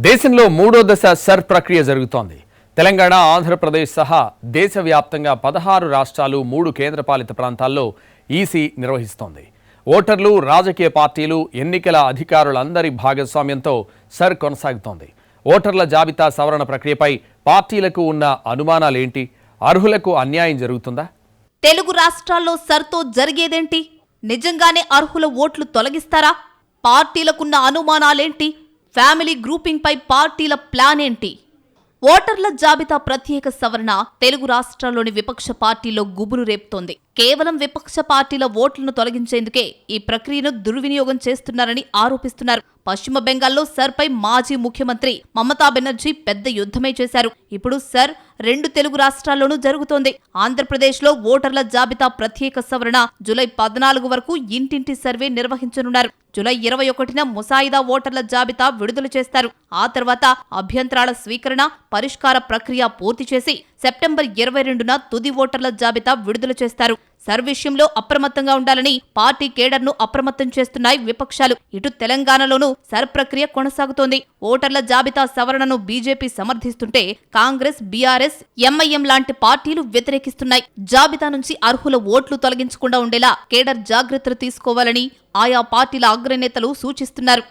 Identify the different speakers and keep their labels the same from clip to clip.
Speaker 1: దేశంలో మూడో దశ సర్ ప్రక్రియ జరుగుతోంది. తెలంగాణ, ఆంధ్రప్రదేశ్ సహా దేశవ్యాప్తంగా 16 రాష్ట్రాలు, 3 కేంద్రపాలిత ప్రాంతాల్లో ఈసీ నిర్వహిస్తోంది. ఓటర్లు, రాజకీయ పార్టీలు, ఎన్నికల అధికారులందరి భాగస్వామ్యంతో సర్ కొనసాగుతోంది. ఓటర్ల జాబితా సవరణ ప్రక్రియపై పార్టీలకు ఉన్న అనుమానాలేంటి? అర్హులకు అన్యాయం జరుగుతుందా?
Speaker 2: తెలుగు రాష్ట్రాల్లో సర్తో జరిగేదేంటి? నిజంగానే అర్హుల ఓట్లు తొలగిస్తారా? పార్టీలకున్న అనుమానాలేంటి? ఫ్యామిలీ గ్రూపింగ్ పై పార్టీల ప్లాన్ ఏంటి? ఓటర్ల జాబితా ప్రత్యేక సవరణ తెలుగు రాష్ట్రాల్లోని విపక్ష పార్టీల్లో గుబులు రేపుతోంది. కేవలం విపక్ష పార్టీల ఓట్లను తొలగించేందుకే ఈ ప్రక్రియను దుర్వినియోగం చేస్తున్నారని ఆరోపిస్తున్నారు. పశ్చిమ బెంగాల్లో సర్ పై మాజీ ముఖ్యమంత్రి మమతా బెనర్జీ పెద్ద యుద్ధమే చేశారు. ఇప్పుడు సర్ 2 తెలుగు రాష్ట్రాల్లోనూ జరుగుతోంది. ఆంధ్రప్రదేశ్లో ఓటర్ల జాబితా ప్రత్యేక సవరణ జూలై 14 వరకు ఇంటింటి సర్వే నిర్వహించనున్నారు. జూలై 21న ముసాయిదా ఓటర్ల జాబితా విడుదల చేస్తారు. ఆ తర్వాత అభ్యంతరాల స్వీకరణ, పరిష్కార ప్రక్రియ పూర్తి చేసి సెప్టెంబర్ 22న తుది ఓటర్ల జాబితా విడుదల చేస్తారు. సర్ విషయంలో అప్రమత్తంగా ఉండాలని పార్టీ కేడర్ను అప్రమత్తం చేస్తున్నాయి విపక్షాలు. ఇటు తెలంగాణలోనూ సర్ ప్రక్రియ కొనసాగుతోంది. ఓటర్ల జాబితా సవరణను బీజేపీ సమర్థిస్తుంటే కాంగ్రెస్, బీఆర్ఎస్, ఎంఐఎం లాంటి పార్టీలు వ్యతిరేకిస్తున్నాయి. జాబితా నుంచి అర్హుల ఓట్లు తొలగించకుండా ఉండేలా కేడర్ జాగ్రత్తలు తీసుకోవాలని ఆయా పార్టీల అగ్రనేతలు సూచిస్తున్నారు.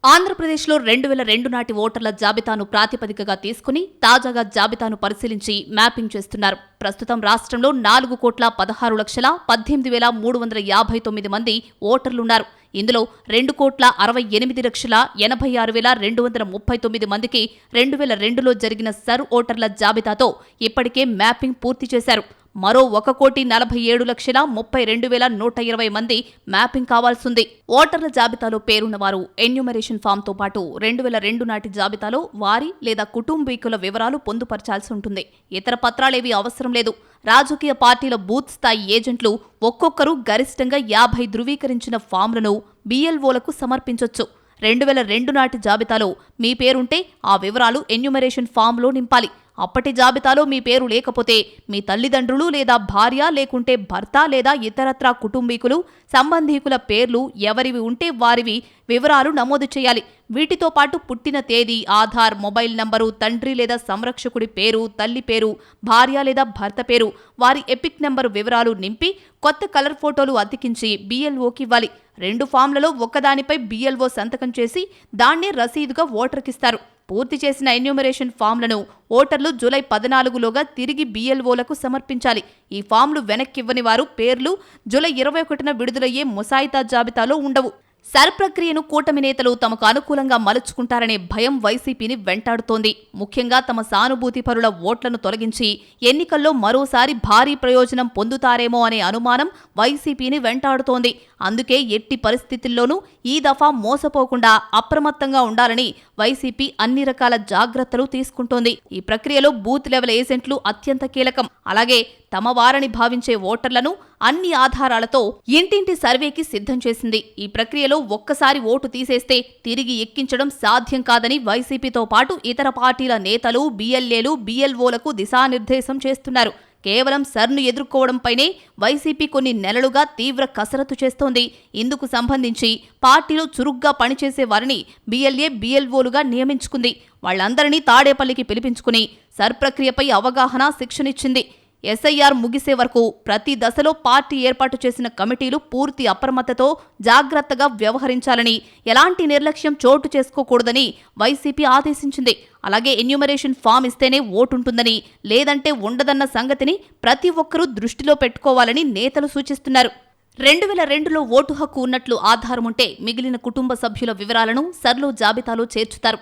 Speaker 2: ఆంధ్రప్రదేశ్లో 2002 నాటి ఓటర్ల జాబితాను ప్రాతిపదికగా తీసుకుని తాజాగా జాబితాను పరిశీలించి మ్యాపింగ్ చేస్తున్నారు. ప్రస్తుతం రాష్ట్రంలో 4,18,18,359 మంది ఓటర్లున్నారు. ఇందులో 2,68,86,239 మందికి 2002లో జరిగిన సర్ ఓటర్ల జాబితాతో ఇప్పటికే మ్యాపింగ్ పూర్తి చేశారు. మరో 1,47,32,120 మంది మ్యాపింగ్ కావాల్సింది. ఓటర్ల జాబితాలో పేరున్న వారు ఎన్యూమరేషన్ ఫామ్తో పాటు 2002 నాటి జాబితాలో వారి లేదా కుటుంబీకుల వివరాలు పొందుపరచాల్సి ఉంటుంది. ఇతర పత్రాలేవీ అవసరం లేదు. రాజకీయ పార్టీల బూత్ స్థాయి ఏజెంట్లు ఒక్కొక్కరు గరిష్టంగా 50 ధృవీకరించిన ఫామ్లను BLOలకు సమర్పించొచ్చు. 2002 నాటి జాబితాలో మీ పేరుంటే ఆ వివరాలు ఎన్యూమరేషన్ ఫామ్లో నింపాలి. అప్పటి జాబితాలో మీ పేరు లేకపోతే మీ తల్లిదండ్రులు లేదా భార్య, లేకుంటే భర్త లేదా ఇతరత్రా కుటుంబీకులు, సంబంధీకుల పేర్లు ఎవరివి ఉంటే వారివి వివరాలు నమోదు చేయాలి. వీటితో పాటు పుట్టిన తేదీ, ఆధార్, మొబైల్ నంబరు, తండ్రి లేదా సంరక్షకుడి పేరు, తల్లి పేరు, భార్య లేదా భర్త పేరు, వారి ఎపిక్ నెంబరు వివరాలు నింపి కొత్త కలర్ ఫోటోలు అతికించి BLOకి ఇవ్వాలి. 2 ఫామ్లలో ఒకదానిపై BLO సంతకం చేసి దాన్నే రసీదుగా ఓటర్కిస్తారు. పూర్తి చేసిన ఎన్యూమరేషన్ ఫామ్లను ఓటర్లు జూలై 14లోగా తిరిగి BLOలకు సమర్పించాలి. ఈ ఫామ్లు వెనక్కివ్వని వారు పేర్లు జూలై 21న విడుదలయ్యే ముసాయిదా జాబితాలో ఉండవు. సర్ ప్రక్రియను కూటమి నేతలు తమకు అనుకూలంగా మలుచుకుంటారనే భయం వైసీపీని వెంటాడుతోంది. ముఖ్యంగా తమ సానుభూతి పరుల ఓట్లను తొలగించి ఎన్నికల్లో మరోసారి భారీ ప్రయోజనం పొందుతారేమో అనే అనుమానం వైసీపీని వెంటాడుతోంది. అందుకే ఎట్టి పరిస్థితుల్లోనూ ఈ దఫా మోసపోకుండా అప్రమత్తంగా ఉండాలని వైసీపీ అన్ని రకాల జాగ్రత్తలు తీసుకుంటోంది. ఈ ప్రక్రియలో బూత్ లెవెల్ ఏజెంట్లు అత్యంత కీలకం. అలాగే తమ వారని భావించే ఓటర్లను అన్ని ఆధారాలతో ఇంటింటి సర్వేకి సిద్ధం చేసింది. ఈ ప్రక్రియలో ఒక్కసారి ఓటు తీసేస్తే తిరిగి ఎక్కించడం సాధ్యం కాదని వైసీపీతో పాటు ఇతర పార్టీల నేతలు, BLAలు, BLOలకు దిశానిర్దేశం చేస్తున్నారు. కేవలం సర్ను ఎదుర్కోవడంపైనే వైసీపీ కొన్ని నెలలుగా తీవ్ర కసరత్తు చేస్తోంది. ఇందుకు సంబంధించి పార్టీలో చురుగ్గా పనిచేసే వారిని BLA, BLOలుగా నియమించుకుంది. వాళ్లందరినీ తాడేపల్లికి పిలిపించుకుని సర్ ప్రక్రియపై అవగాహన, శిక్షణిచ్చింది. SIR ముగిసే వరకు ప్రతి దశలో పార్టీ ఏర్పాటు చేసిన కమిటీలు పూర్తి అప్రమత్తతో జాగ్రత్తగా వ్యవహరించాలని, ఎలాంటి నిర్లక్ష్యం చోటు చేసుకోకూడదని వైసీపీ ఆదేశించింది. అలాగే ఎన్యూమరేషన్ ఫామ్ ఇస్తేనే ఓటుంటుందని, లేదంటే ఉండదన్న సంగతిని ప్రతి ఒక్కరూ దృష్టిలో పెట్టుకోవాలని నేతలు సూచిస్తున్నారు. 2002లో ఓటు హక్కు ఉన్నట్లు ఆధారముంటే మిగిలిన కుటుంబ సభ్యుల వివరాలను సర్లో జాబితాలో చేర్చుతారు.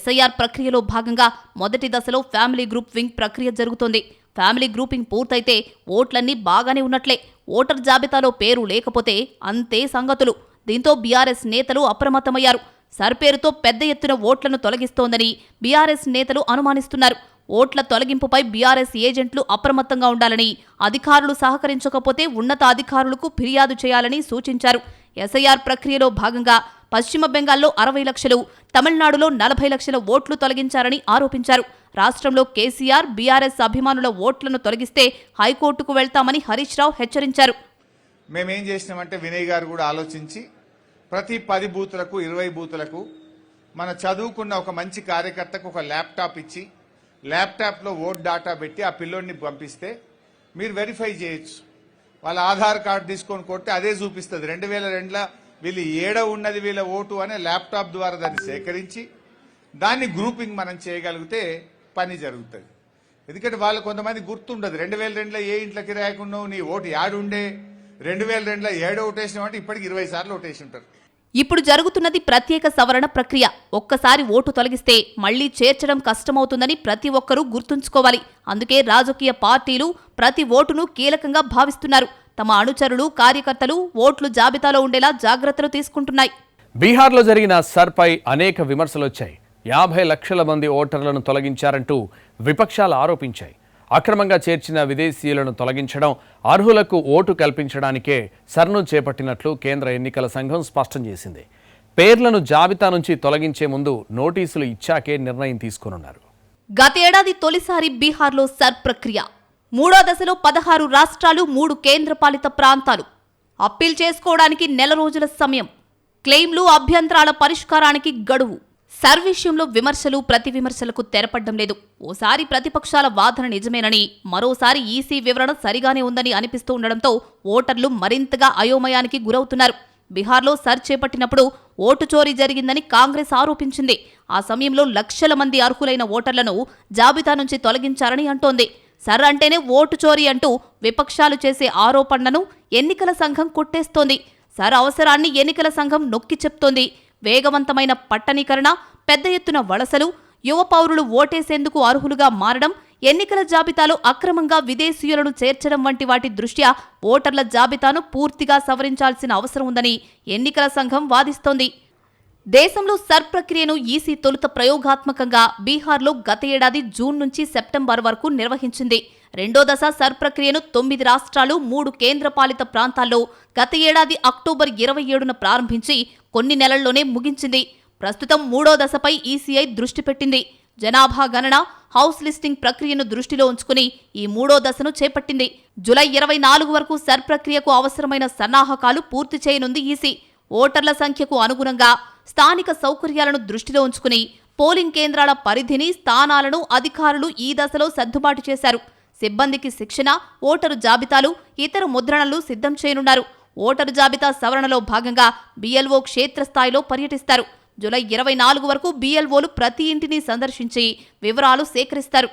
Speaker 2: SIR ప్రక్రియలో భాగంగా మొదటి దశలో ఫ్యామిలీ గ్రూప్ వింగ్ ప్రక్రియ జరుగుతోంది. ఫ్యామిలీ గ్రూపింగ్ పూర్తయితే ఓట్లన్నీ బాగానే ఉన్నట్లే. ఓటర్ జాబితాలో పేరు లేకపోతే అంతే సంగతులు. దీంతో బీఆర్ఎస్ నేతలు అప్రమత్తమయ్యారు. సర్ పేరుతో పెద్ద ఎత్తున ఓట్లను తొలగిస్తోందని బీఆర్ఎస్ నేతలు అనుమానిస్తున్నారు. ఓట్ల తొలగింపుపై బీఆర్ఎస్ ఏజెంట్లు అప్రమత్తంగా ఉండాలని, అధికారులు సహకరించకపోతే ఉన్నతాధికారులకు ఫిర్యాదు చేయాలని సూచించారు. SIR ప్రక్రియలో భాగంగా పశ్చిమ బెంగాల్లో 60 లక్షలు, తమిళనాడులో 40 లక్షల ఓట్లు తొలగించారని ఆరోపించారు. రాష్ట్రంలో కేసీఆర్, బీఆర్ఎస్ అభిమానుల ఓట్లను తొలగిస్తే హైకోర్టుకు వెళ్తామని హరీష్ రావు హెచ్చరించారు.
Speaker 3: మేమేం చేసినామంటే వినయ్ గారు కూడా ఆలోచించి ప్రతి 10 బూతులకు 20 బూతులకు మన చదువుకున్న ఒక మంచి కార్యకర్తకు ఒక ల్యాప్టాప్ ఇచ్చి ల్యాప్టాప్లో ఓట్ డాటా పెట్టి ఆ పిల్లోడిని పంపిస్తే మీరు వెరిఫై చేయొచ్చు. వాళ్ళ ఆధార్ కార్డు తీసుకొని కొడితే అదే చూపిస్తుంది 2002లో వీళ్ళు ఏడ ఉన్నది వీళ్ళ ఓటు అనే ల్యాప్టాప్ ద్వారా దాన్ని సేకరించి దాన్ని గ్రూపింగ్ మనం చేయగలిగితే పని జరుగుతుంది. ఎందుకంటే వాళ్ళు కొంతమంది గుర్తుండదు 2002లో ఏ ఇంట్లో కిరాయకున్నావు, నీ ఓటు యాడుండే, 2002లో ఏడో ఓటేసినావు అంటే ఇప్పటికి 20 సార్లు ఓటేసి ఉంటారు.
Speaker 2: ఇప్పుడు జరుగుతున్నది ప్రత్యేక సవరణ ప్రక్రియ. ఒక్కసారి ఓటు తొలగిస్తే మళ్లీ చేర్చడం కష్టమవుతుందని ప్రతి ఒక్కరూ గుర్తుంచుకోవాలి. అందుకే రాజకీయ పార్టీలు ప్రతి ఓటును కీలకంగా భావిస్తున్నారు. తమ అనుచరులు, కార్యకర్తలు ఓట్లు జాబితాలో ఉండేలా జాగ్రత్తలు తీసుకుంటున్నాయి.
Speaker 1: బీహార్లో జరిగిన సర్పై అనేక విమర్శలొచ్చాయి. 50 లక్షల మంది ఓటర్లను తొలగించారంటూ విపక్షాలు ఆరోపించాయి. అక్రమంగా చేర్చిన విదేశీయులను తొలగించడం, అర్హులకు ఓటు కల్పించడానికే సర్ను చేపట్టినట్లు కేంద్ర ఎన్నికల సంఘం స్పష్టం చేసింది. పేర్లను జాబితా నుంచి తొలగించే ముందు నోటీసులు ఇచ్చాకే నిర్ణయం తీసుకోనున్నారు.
Speaker 2: గతేడాది తొలిసారి బీహార్లో సర్ ప్రక్రియ. మూడో దశలో 16 రాష్ట్రాలు, 3 కేంద్రపాలిత ప్రాంతాలు. అప్పీల్ చేసుకోవడానికి నెల రోజుల సమయం. క్లెయిమ్లు, అభ్యంతరాల పరిష్కారానికి గడువు. సర్ విషయంలో విమర్శలు, ప్రతి విమర్శలకు తెరపడ్డం లేదు. ఓసారి ప్రతిపక్షాల వాదన నిజమేనని, మరోసారి ఈసీ వివరణ సరిగానే ఉందని అనిపిస్తూ ఉండడంతో ఓటర్లు మరింతగా అయోమయానికి గురవుతున్నారు. బీహార్లో సర్ చేపట్టినప్పుడు ఓటు చోరీ జరిగిందని కాంగ్రెస్ ఆరోపించింది. ఆ సమయంలో లక్షల మంది అర్హులైన ఓటర్లను జాబితా నుంచి తొలగించారని అంటోంది. సర్ అంటేనే ఓటు చోరీ అంటూ విపక్షాలు చేసే ఆరోపణలను ఎన్నికల సంఘం కొట్టేస్తోంది. సర్ అవసరాన్ని ఎన్నికల సంఘం నొక్కి చెప్తోంది. వేగవంతమైన పట్టణీకరణ, పెద్ద ఎత్తున వలసలు, యువ పౌరులు ఓటేసేందుకు అర్హులుగా మారడం, ఎన్నికల జాబితాలో అక్రమంగా విదేశీయులను చేర్చడం వంటి వాటి దృష్ట్యా ఓటర్ల జాబితాను పూర్తిగా సవరించాల్సిన అవసరం ఉందని ఎన్నికల సంఘం వాదిస్తోంది. దేశంలో సర్ ప్రక్రియను ఈసీ తొలుత ప్రయోగాత్మకంగా బీహార్లో గత ఏడాది జూన్ నుంచి సెప్టెంబర్ వరకు నిర్వహించింది. రెండో దశ సర్ ప్రక్రియను 9 రాష్ట్రాలు, 3 కేంద్రపాలిత ప్రాంతాల్లో గత ఏడాది అక్టోబర్ 27న ప్రారంభించి కొన్ని నెలల్లోనే ముగించింది. ప్రస్తుతం మూడో దశపై ఈసీఐ దృష్టి పెట్టింది. జనాభా గణన, హౌస్ లిస్టింగ్ ప్రక్రియను దృష్టిలో ఉంచుకుని ఈ మూడో దశను చేపట్టింది. జూలై 24 వరకు సర్ ప్రక్రియకు అవసరమైన సన్నాహకాలు పూర్తి చేయనుంది ఈసీ. ఓటర్ల సంఖ్యకు అనుగుణంగా స్థానిక సౌకర్యాలను దృష్టిలో ఉంచుకుని పోలింగ్ కేంద్రాల పరిధిని, స్థానాలను అధికారులు ఈ దశలో సర్దుబాటు చేశారు. సిబ్బందికి శిక్షణ, ఓటరు జాబితాలు, ఇతర ముద్రణలు సిద్ధం చేయనున్నారు. ఓటరు జాబితా సవరణలో భాగంగా బీఎల్ఓ క్షేత్రస్థాయిలో పర్యటిస్తారు. జూలై 24 వరకు బీఎల్ఓలు ప్రతి ఇంటిని సందర్శించి వివరాలు సేకరిస్తారు.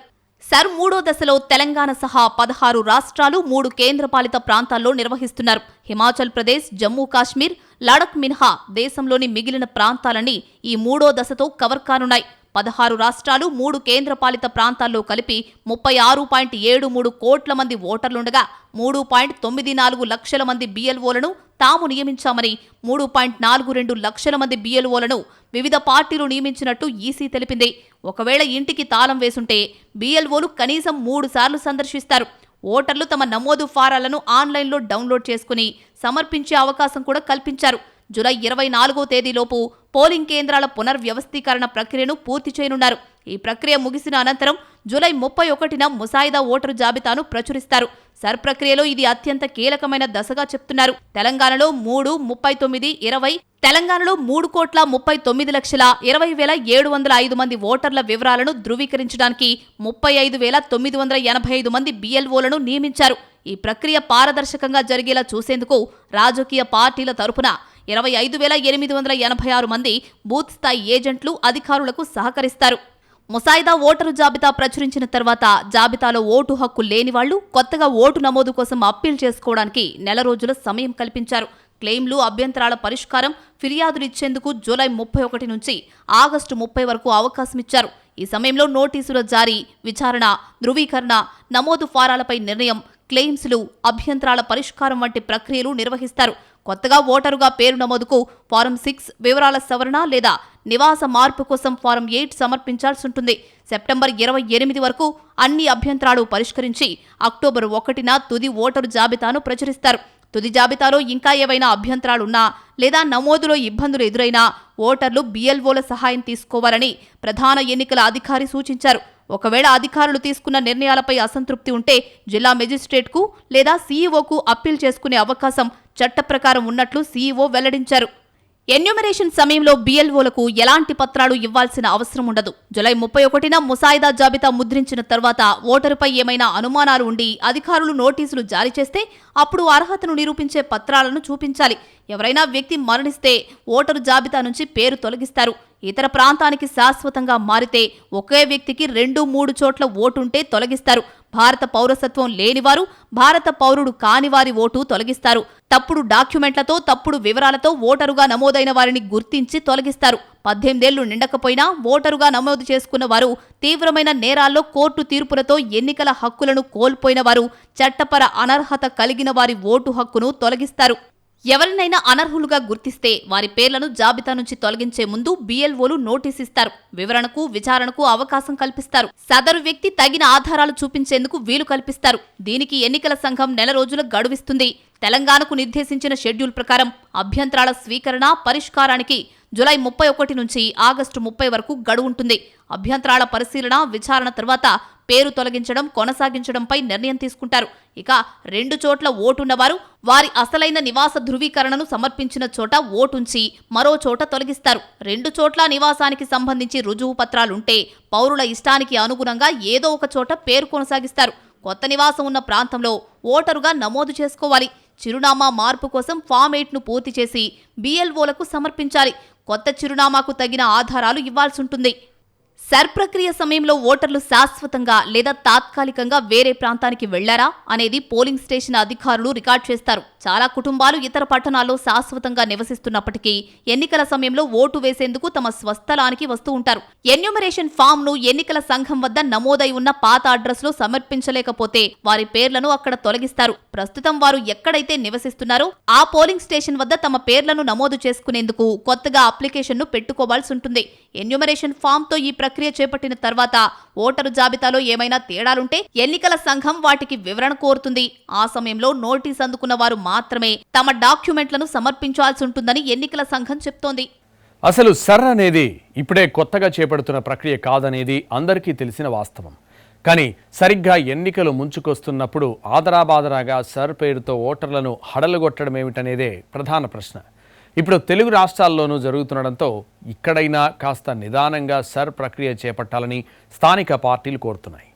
Speaker 2: సర్ మూడో దశలో తెలంగాణ సహా 16 రాష్ట్రాలు, 3 కేంద్రపాలిత ప్రాంతాల్లో నిర్వహిస్తున్నారు. హిమాచల్ ప్రదేశ్, జమ్మూ కాశ్మీర్, లడఖ్ మినహా దేశంలోని మిగిలిన ప్రాంతాలన్నీ ఈ మూడో దశతో కవర్ కానున్నాయి. 16 రాష్ట్రాలు, 3 కేంద్రపాలిత ప్రాంతాల్లో కలిపి 36.73 కోట్ల మంది ఓటర్లుండగా 3.94 లక్షల మంది బీఎల్ఓలను తాము నియమించామని, 3.42 లక్షల మంది బీఎల్ఓలను వివిధ పార్టీలు నియమించినట్టు ఈసీ తెలిపింది. ఒకవేళ ఇంటికి తాళం వేసుంటే బీఎల్ఓలు కనీసం 3 సార్లు సందర్శిస్తారు. ఓటర్లు తమ నమోదు ఫారాలను ఆన్లైన్లో డౌన్లోడ్ చేసుకుని సమర్పించే అవకాశం కూడా కల్పించారు. జూలై 24వ తేదీలోపు పోలింగ్ కేంద్రాల పునర్వ్యవస్థీకరణ ప్రక్రియను పూర్తి చేయనున్నారు. ఈ ప్రక్రియ ముగిసిన అనంతరం జూలై 31న ముసాయిదా ఓటరు జాబితాను ప్రచురిస్తారు. సర్ ప్రక్రియలో ఇది అత్యంత కీలకమైన దశగా చెప్తున్నారు. తెలంగాణలో 3,39,20,39,20,705 మంది ఓటర్ల వివరాలను ధృవీకరించడానికి 35,985 మంది బీఎల్ఓలను నియమించారు. ఈ ప్రక్రియ పారదర్శకంగా జరిగేలా చూసేందుకు రాజకీయ పార్టీల తరపున 25,886 మంది బూత్ స్థాయి ఏజెంట్లు అధికారులకు సహకరిస్తారు. ముసాయిదా ఓటరు జాబితా ప్రచురించిన తర్వాత జాబితాలో ఓటు హక్కు లేని వాళ్లు కొత్తగా ఓటు నమోదు కోసం అప్పీల్ చేసుకోవడానికి నెల రోజుల సమయం కల్పించారు. క్లెయిమ్లు, అభ్యంతరాల పరిష్కారం, ఫిర్యాదులు ఇచ్చేందుకు జూలై 31 నుంచి ఆగస్టు 30 వరకు అవకాశమిచ్చారు. ఈ సమయంలో నోటీసుల జారీ, విచారణ, ధృవీకరణ, నమోదు ఫారాలపై నిర్ణయం, క్లెయిమ్స్లు, అభ్యంతరాల పరిష్కారం వంటి ప్రక్రియలు నిర్వహిస్తారు. కొత్తగా ఓటరుగా పేరు నమోదుకు ఫారం 6, వివరాల సవరణ లేదా నివాస మార్పు కోసం ఫారం 8 సమర్పించాల్సి ఉంటుంది. సెప్టెంబర్ 28 వరకు అన్ని అభ్యంతరాలు పరిష్కరించి అక్టోబర్ 1న తుది ఓటరు జాబితాను ప్రచురిస్తారు. తుది జాబితాలో ఇంకా ఏవైనా అభ్యంతరాలున్నా లేదా నమోదులో ఇబ్బందులు ఎదురైనా ఓటర్లు బీఎల్ఓల సహాయం తీసుకోవాలని ప్రధాన ఎన్నికల అధికారి సూచించారు. ఒకవేళ అధికారులు తీసుకున్న నిర్ణయాలపై అసంతృప్తి ఉంటే జిల్లా మెజిస్ట్రేట్కు లేదా సీఈఓకు అప్పీల్ చేసుకునే అవకాశం చట్ట ప్రకారం ఉన్నట్లు సీఈఓ వెల్లడించారు. ఎన్యూమరేషన్ సమయంలో బిఎల్ఓలకు ఎలాంటి పత్రాలు ఇవ్వాల్సిన అవసరం ఉండదు. జూలై 31న ముసాయిదా జాబితా ముద్రించిన తర్వాత ఓటరుపై ఏమైనా అనుమానాలు ఉండి అధికారులు నోటీసులు జారీ చేస్తే అప్పుడు అర్హతను నిరూపించే పత్రాలను చూపించాలి. ఎవరైనా వ్యక్తి మరణిస్తే ఓటరు జాబితా నుంచి పేరు తొలగిస్తారు. ఇతర ప్రాంతానికి శాశ్వతంగా మారితే ఒకే వ్యక్తికి 2-3 చోట్ల ఓటుంటే తొలగిస్తారు. భారత పౌరసత్వం లేనివారు, భారత పౌరుడు కానివారి ఓటు తొలగిస్తారు. తప్పుడు డాక్యుమెంట్లతో, తప్పుడు వివరాలతో ఓటరుగా నమోదైన వారిని గుర్తించి తొలగిస్తారు. 18 ఏళ్లు నిండకపోయినా ఓటరుగా నమోదు చేసుకున్న వారు, తీవ్రమైన నేరాల్లో కోర్టు తీర్పులతో ఎన్నికల హక్కులను కోల్పోయిన వారు, చట్టపర అనర్హత కలిగిన వారి ఓటు హక్కును తొలగిస్తారు. ఎవరినైనా అనర్హులుగా గుర్తిస్తే వారి పేర్లను జాబితా నుంచి తొలగించే ముందు బిఎల్ఓలు నోటీస్ ఇస్తారు. వివరణకు, విచారణకు అవకాశం కల్పిస్తారు. సదరు వ్యక్తి తగిన ఆధారాలు చూపించేందుకు వీలు కల్పిస్తారు. దీనికి ఎన్నికల సంఘం నెల రోజుల గడువిస్తుంది. తెలంగాణకు నిర్దేశించిన షెడ్యూల్ ప్రకారం అభ్యంతరాల స్వీకరణ, పరిష్కారానికి జూలై 31 నుంచి ఆగస్టు 30 వరకు గడువు ఉంటుంది. అభ్యంతరాల పరిశీలన, విచారణ తర్వాత పేరు తొలగించడం, కొనసాగించడంపై నిర్ణయం తీసుకుంటారు. ఇక 2 చోట్ల ఓటున్నవారు వారి అసలైన నివాస ధృవీకరణను సమర్పించిన చోట ఓటుంచి మరో చోట తొలగిస్తారు. 2 చోట్ల నివాసానికి సంబంధించి రుజువు పత్రాలుంటే పౌరుల ఇష్టానికి అనుగుణంగా ఏదో ఒక చోట పేరు కొనసాగిస్తారు. కొత్త నివాసం ఉన్న ప్రాంతంలో ఓటరుగా నమోదు చేసుకోవాలి. చిరునామా మార్పు కోసం ఫామ్ 8ను పూర్తి చేసి బిఎల్ఓలకు సమర్పించాలి. కొత్త చిరునామాకు తగిన ఆధారాలు ఇవ్వాల్సి ఉంటుంది. సర్ ప్రక్రియ సమయంలో ఓటర్లు శాశ్వతంగా లేదా తాత్కాలికంగా వేరే ప్రాంతానికి వెళ్లారా అనేది పోలింగ్ స్టేషన్ అధికారులు రికార్డ్ చేస్తారు. చాలా కుటుంబాలు ఇతర పట్టణాల్లో శాశ్వతంగా నివసిస్తున్నప్పటికీ ఎన్నికల సమయంలో ఓటు వేసేందుకు తమ స్వస్థలానికి వస్తూ ఉంటారు. ఎన్యూమరేషన్ ఫామ్ ను ఎన్నికల సంఘం వద్ద నమోదై ఉన్న పాత అడ్రస్ లో సమర్పించలేకపోతే వారి పేర్లను అక్కడ తొలగిస్తారు. ప్రస్తుతం వారు ఎక్కడైతే నివసిస్తున్నారో ఆ పోలింగ్ స్టేషన్ వద్ద తమ పేర్లను నమోదు చేసుకునేందుకు కొత్తగా అప్లికేషన్ ను పెట్టుకోవాల్సి ఉంటుంది. ఎన్యూమరేషన్ ఫామ్ తో ఈ ప్రక్రియ చేపట్టిన తర్వాత ఓటరు జాబితాలో ఏమైనా తేడాలుంటే ఎన్నికల సంఘం వాటికి వివరణ కోరుతుంది. ఆ సమయంలో నోటీస్ అందుకున్న వారు మాత్రమే తమ డాక్యుమెంట్లను సమర్పించాల్సి ఉంటుందని ఎన్నికల సంఘం చెప్తోంది.
Speaker 1: అసలు సర్ అనేది ఇప్పుడే కొత్తగా చేపడుతున్న ప్రక్రియ కాదనేది అందరికీ తెలిసిన వాస్తవం. కానీ సరిగ్గా ఎన్నికలు ముంచుకొస్తున్నప్పుడు ఆదరాబాదరాగా సర్ పేరుతో ఓటర్లను హడలుగొట్టడం ఏమిటనేదే ప్రధాన ప్రశ్న. ఇప్పుడు తెలుగు రాష్ట్రాల్లోనూ జరుగుతుండడంతో ఇక్కడైనా కాస్త నిదానంగా సర్ ప్రక్రియ చేపట్టాలని స్థానిక పార్టీలు కోరుతున్నాయి.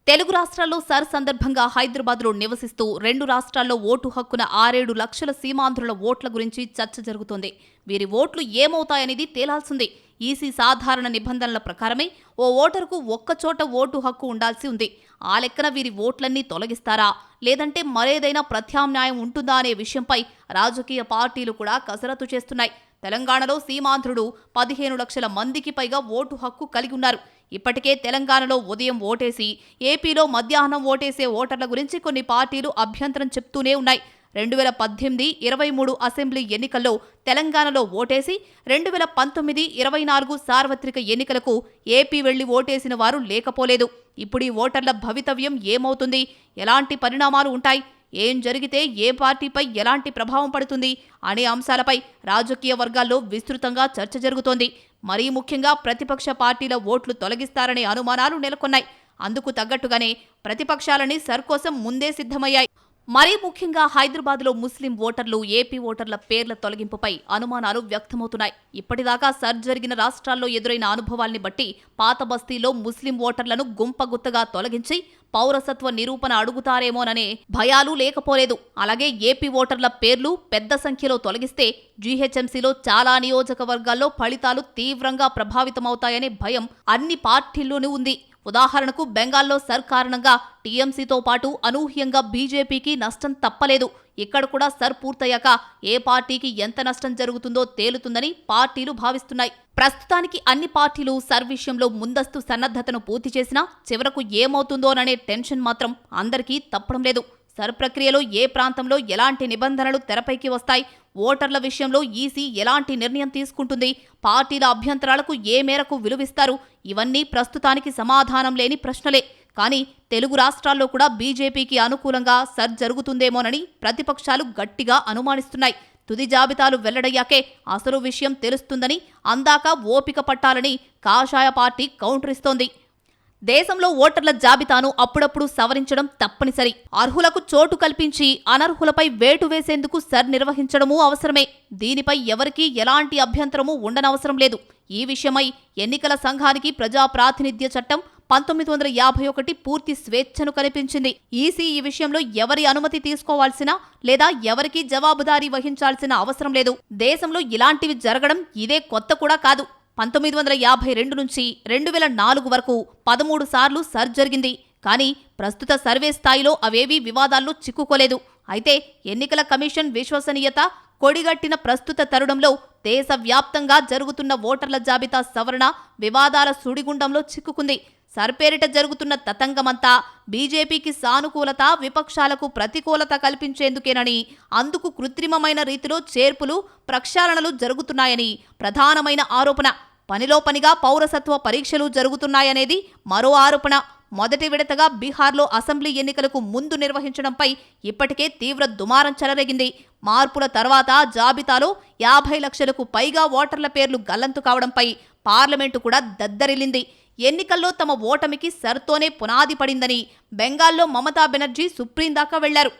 Speaker 2: తెలుగు రాష్ట్రాల్లో సర్ సందర్భంగా హైదరాబాద్లో నివసిస్తూ 2 రాష్ట్రాల్లో ఓటు హక్కున 6-7 లక్షల సీమాంధ్రుల ఓట్ల గురించి చర్చ జరుగుతోంది. వీరి ఓట్లు ఏమవుతాయనేది తేలాల్సింది. ఈసీ సాధారణ నిబంధనల ప్రకారమే ఓ ఓటరుకు ఒక్కచోట ఓటు హక్కు ఉండాల్సి ఉంది. ఆ లెక్కన వీరి ఓట్లన్నీ తొలగిస్తారా, లేదంటే మరేదైనా ప్రత్యామ్నాయం ఉంటుందా అనే విషయంపై రాజకీయ పార్టీలు కూడా కసరత్తు చేస్తున్నాయి. తెలంగాణలో సీమాంధ్రుడు 15 లక్షల మందికి పైగా ఓటు హక్కు కలిగి ఉన్నారు. ఇప్పటికే తెలంగాణలో ఉదయం ఓటేసి, ఏపీలో మధ్యాహ్నం ఓటేసే ఓటర్ల గురించి కొన్ని పార్టీలు అభ్యంతరం చెప్తూనే ఉన్నాయి. 2018-23 అసెంబ్లీ ఎన్నికల్లో తెలంగాణలో ఓటేసి 2019-24 సార్వత్రిక ఎన్నికలకు ఏపీ వెళ్లి ఓటేసిన వారు లేకపోలేదు. ఇప్పుడు ఈ ఓటర్ల భవితవ్యం ఏమవుతుంది, ఎలాంటి పరిణామాలు ఉంటాయి, ఏం జరిగితే ఏ పార్టీపై ఎలాంటి ప్రభావం పడుతుంది అనే అంశాలపై రాజకీయ వర్గాల్లో విస్తృతంగా చర్చ జరుగుతోంది. మరీ ముఖ్యంగా ప్రతిపక్ష పార్టీల ఓట్లు తొలగిస్తారనే అనుమానాలు నెలకొన్నాయి. అందుకు తగ్గట్టుగానే ప్రతిపక్షాలని సర్ కోసం ముందే సిద్ధమయ్యాయి. మరీ ముఖ్యంగా హైదరాబాద్లో ముస్లిం ఓటర్లు, ఏపీ ఓటర్ల పేర్ల తొలగింపుపై అనుమానాలు వ్యక్తమవుతున్నాయి. ఇప్పటిదాకా సర్ జరిగిన రాష్ట్రాల్లో ఎదురైన అనుభవాల్ని బట్టి పాత బస్తీలో ముస్లిం ఓటర్లను గుంపగుత్తగా తొలగించి పౌరసత్వ నిరూపణ అడుగుతారేమోననే భయాలు లేకపోలేదు. అలాగే ఏపీ ఓటర్ల పేర్లు పెద్ద సంఖ్యలో తొలగిస్తే జీహెచ్ఎంసీలో చాలా నియోజకవర్గాల్లో ఫలితాలు తీవ్రంగా ప్రభావితమవుతాయనే భయం అన్ని పార్టీల్లోనూ ఉంది. ఉదాహరణకు బెంగాల్లో సర్ కారణంగా టీఎంసీతో పాటు అనూహ్యంగా బీజేపీకి నష్టం తప్పలేదు. ఇక్కడ కూడా సర్ పూర్తయ్యాక ఏ పార్టీకి ఎంత నష్టం జరుగుతుందో తేలుతుందని పార్టీలు భావిస్తున్నాయి. ప్రస్తుతానికి అన్ని పార్టీలు సర్ విషయంలో ముందస్తు సన్నద్ధతను పూర్తి చేసినా చివరకు ఏమవుతుందోననే టెన్షన్ మాత్రం అందరికీ తప్పడం లేదు. సర్ ప్రక్రియలో ఏ ప్రాంతంలో ఎలాంటి నిబంధనలు తెరపైకి వస్తాయి, ఓటర్ల విషయంలో ఈసీ ఎలాంటి నిర్ణయం తీసుకుంటుంది, పార్టీల అభ్యంతరాలకు ఏ మేరకు విలువిస్తారు, ఇవన్నీ ప్రస్తుతానికి సమాధానం లేని ప్రశ్నలే. కానీ తెలుగు రాష్ట్రాల్లో కూడా బీజేపీకి అనుకూలంగా సర్ జరుగుతుందేమోనని ప్రతిపక్షాలు గట్టిగా అనుమానిస్తున్నాయి. తుది జాబితాలు వెల్లడయ్యాకే అసలు విషయం తెలుస్తుందని, అందాక ఓపిక పట్టాలని కాషాయ పార్టీ కౌంటర్ ఇస్తోంది. దేశంలో ఓటర్ల జాబితాను అప్పుడప్పుడు సవరించడం తప్పనిసరి. అర్హులకు చోటు కల్పించి అనర్హులపై వేటు వేసేందుకు సర్ నిర్వహించడమూ అవసరమే. దీనిపై ఎవరికీ ఎలాంటి అభ్యంతరమూ ఉండనవసరం లేదు. ఈ విషయమై ఎన్నికల సంఘానికి ప్రజా ప్రాతినిధ్య చట్టం 1951 పూర్తి స్వేచ్ఛను కల్పించింది. ఈసీ ఈ విషయంలో ఎవరి అనుమతి తీసుకోవాల్సిన లేదా ఎవరికీ జవాబుదారీ వహించాల్సిన అవసరం లేదు. దేశంలో ఇలాంటివి జరగడం ఇదే కొత్త కూడా కాదు. 1952 నుంచి 2004 వరకు 13 సార్లు సర్ జరిగింది. కానీ ప్రస్తుత సర్వే స్థాయిలో అవేవీ వివాదాల్లో చిక్కుకోలేదు. అయితే ఎన్నికల కమిషన్ విశ్వసనీయత కొడిగట్టిన ప్రస్తుత తరుణంలో దేశవ్యాప్తంగా జరుగుతున్న ఓటర్ల జాబితా సవరణ వివాదాల సుడిగుండంలో చిక్కుకుంది. సర్పేరిట జరుగుతున్న తతంగమంతా బీజేపీకి సానుకూలత, విపక్షాలకు ప్రతికూలత కల్పించేందుకేనని, అందుకు కృత్రిమమైన రీతిలో చేర్పులు, ప్రక్షాళనలు జరుగుతున్నాయని ప్రధానమైన ఆరోపణ. పనిలో పనిగా పౌరసత్వ పరీక్షలు జరుగుతున్నాయనేది మరో ఆరోపణ. మొదటి విడతగా బీహార్లో అసెంబ్లీ ఎన్నికలకు ముందు నిర్వహించడంపై ఇప్పటికే తీవ్ర దుమారం చెలరేగింది. మార్పుల తర్వాత జాబితాలో 50 లక్షలకు పైగా ఓటర్ల పేర్లు గల్లంతు కావడంపై పార్లమెంటు కూడా దద్దరిల్లింది. ఎన్నికల్లో తమ ఓటమికి సర్తోనే పునాది పడిందని బెంగాల్లో మమతా బెనర్జీ సుప్రీం దాకా వెళ్లారు.